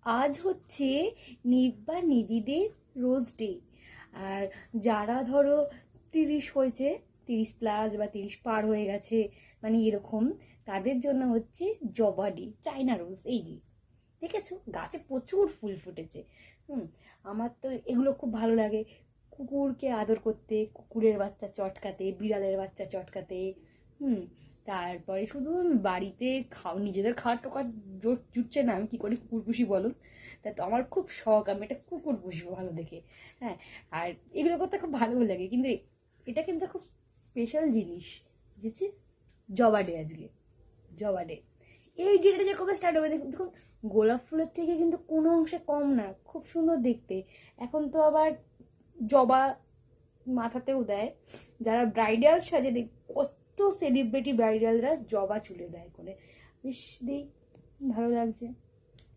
আজ হচ্ছে নিব্বা নিবিদের rose day. আর যারা ধরো 30 হয়েছে, 30+ বা 30 পার হয়ে গেছে, মানে এরকম, তাদের জন্য হচ্ছে জবা ডে, চাইনা রোজ। এই যে দেখেছো, গাছে প্রচুর ফুল ফুটেছে। আমার তো এগুলো খুব ভালো লাগে। কুকুরকে আদর করতে, কুকুরের বাচ্চা চটকাতে, বিড়ালের বাচ্চা চটকাতে। হুম তারপরে শুধু বাড়িতে নিজেদের খাওয়ার টোকার জোর জুটছে না, আমি কি করি, কুকুর পুষি বলো। তা তো আমার খুব শখ, আমি একটা কুকুর পুষবো ভালো দেখে। হ্যাঁ, আর এগুলো করতে খুব ভালোও লাগে, কিন্তু এটা কিন্তু খুব স্পেশাল জিনিস, বুঝেছি। জবা ডে আজকে, জবা ডে। এই ডেটা যে কবে স্টার্ট হবে দেখুন দেখুন। গোলাপ ফুলের থেকে কিন্তু কোনো অংশে কম না, খুব সুন্দর দেখতে। এখন তো আবার জবা মাথাতেও দেয়, যারা ব্রাইডাল সাজে দেখ, কত সেলিব্রিটি ব্রাইডালরা জবা চুলে দেয় করে। বেশ, দেই, ভালো লাগছে।